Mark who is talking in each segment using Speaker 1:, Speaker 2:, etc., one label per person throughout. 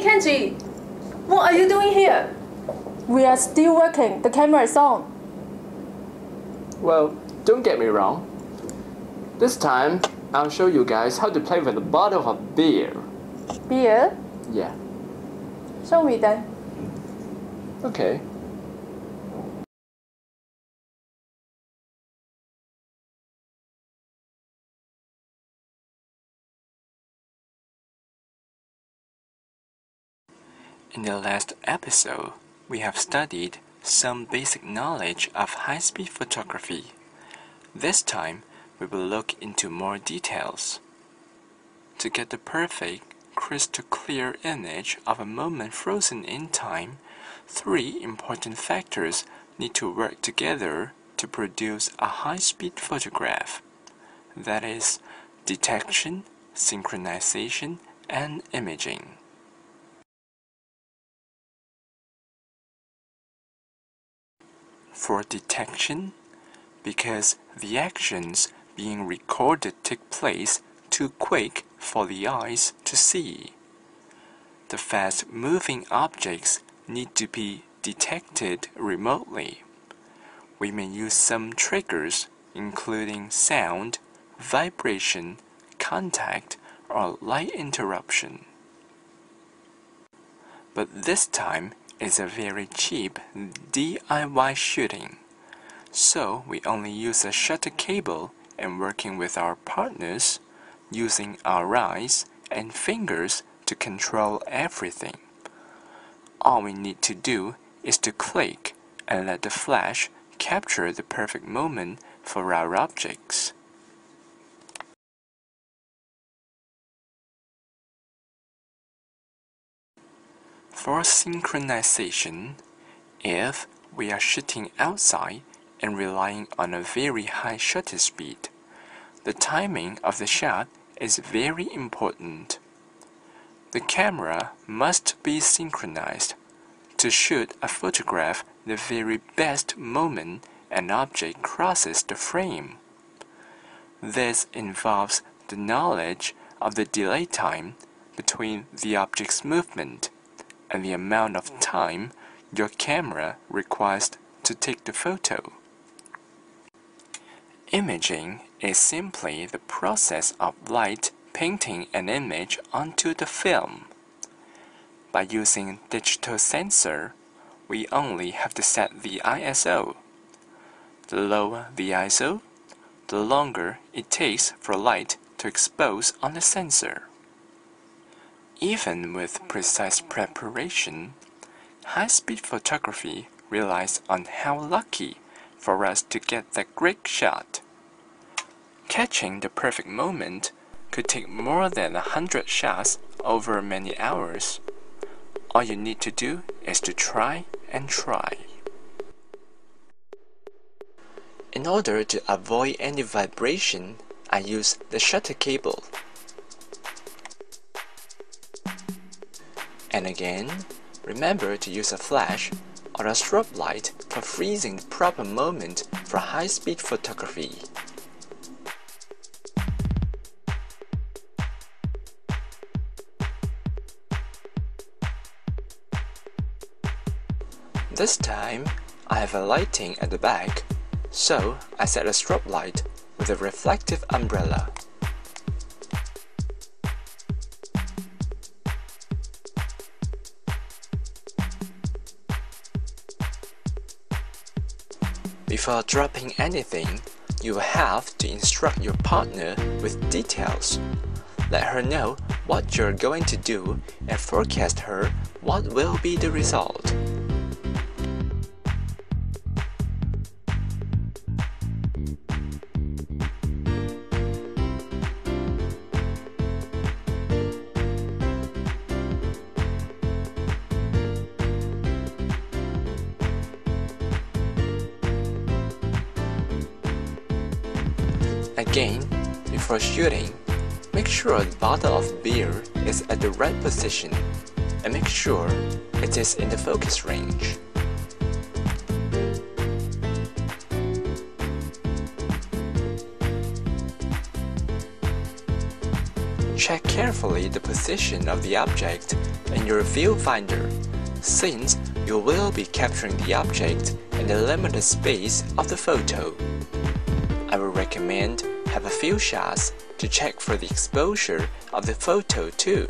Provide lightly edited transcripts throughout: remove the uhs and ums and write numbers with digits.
Speaker 1: Kenji, what are you doing here?
Speaker 2: We are still working. The camera is on.
Speaker 3: Well, don't get me wrong. This time, I'll show you guys how to play with a bottle of beer.
Speaker 2: Beer?
Speaker 3: Yeah.
Speaker 2: Show me then.
Speaker 3: Okay.
Speaker 4: In the last episode, we have studied some basic knowledge of high-speed photography. This time, we will look into more details. To get the perfect, crystal clear image of a moment frozen in time, 3 important factors need to work together to produce a high-speed photograph. That is, detection, synchronization, and imaging. For detection, because the actions being recorded take place too quick for the eyes to see. The fast-moving objects need to be detected remotely. We may use some triggers, including sound, vibration, contact, or light interruption. But this time is a very cheap DIY shooting, so we only use a shutter cable and working with our partners, using our eyes and fingers to control everything. All we need to do is to click and let the flash capture the perfect moment for our objects. For synchronization, if we are shooting outside and relying on a very high shutter speed, the timing of the shot is very important. The camera must be synchronized to shoot a photograph the very best moment an object crosses the frame. This involves the knowledge of the delay time between the object's movement and the amount of time your camera requires to take the photo. Imaging is simply the process of light painting an image onto the film. By using digital sensor, we only have to set the ISO. The lower the ISO, the longer it takes for light to expose on the sensor. Even with precise preparation, high-speed photography relies on how lucky for us to get that great shot. Catching the perfect moment could take more than 100 shots over many hours. All you need to do is to try and try. In order to avoid any vibration, I use the shutter cable. And again, remember to use a flash or a strobe light for freezing the proper moment for high-speed photography. This time, I have a lighting at the back, so I set a strobe light with a reflective umbrella. Before dropping anything, you will have to instruct your partner with details. Let her know what you're going to do and forecast her what will be the result. Again, before shooting, make sure the bottle of beer is at the right position and make sure it is in the focus range. Check carefully the position of the object in your viewfinder, since you will be capturing the object in the limited space of the photo. I will recommend have a few shots to check for the exposure of the photo too.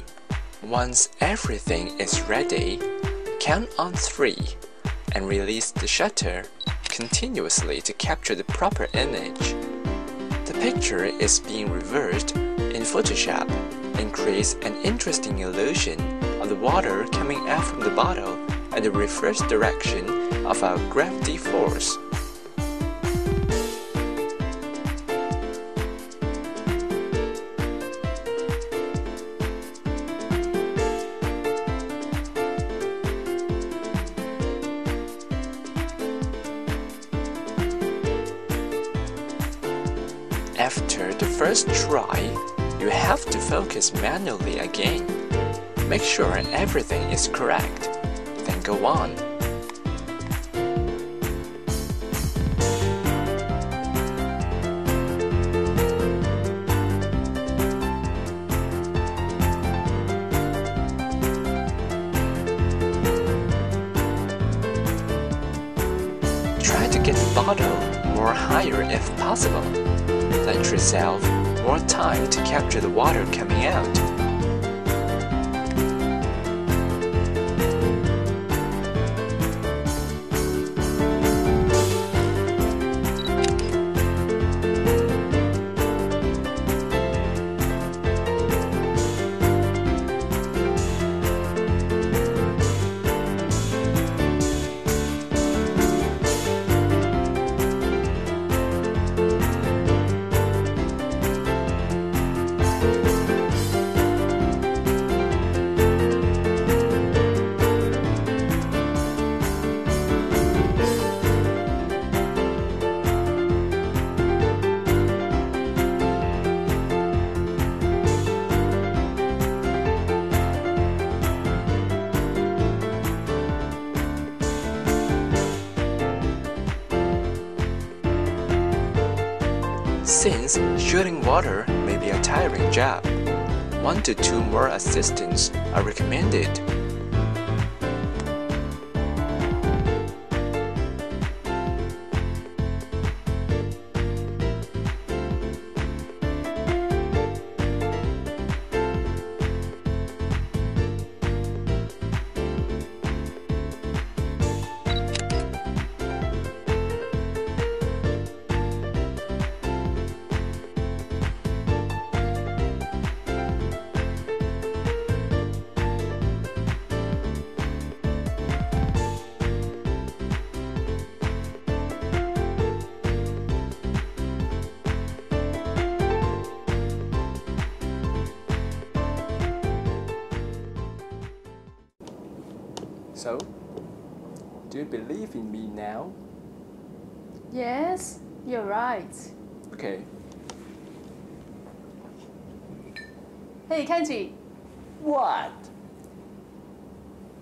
Speaker 4: Once everything is ready, count on 3 and release the shutter continuously to capture the proper image. The picture is being reversed in Photoshop and creates an interesting illusion of the water coming out from the bottle and the reverse direction of our gravity force. After the first try, you have to focus manually again. Make sure everything is correct, then go on. Try to get the bottle more higher if possible. Let yourself more time to capture the water coming out. Since shooting water may be a tiring job, 1 to 2 more assistants are recommended.
Speaker 3: So, do you believe in me now?
Speaker 2: Yes, you're right.
Speaker 3: Okay.
Speaker 2: Hey, Kenji.
Speaker 3: What?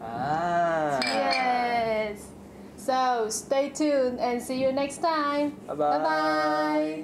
Speaker 3: Ah.
Speaker 2: Yes. So stay tuned and see you next time.
Speaker 3: Bye-bye.
Speaker 2: Bye-bye.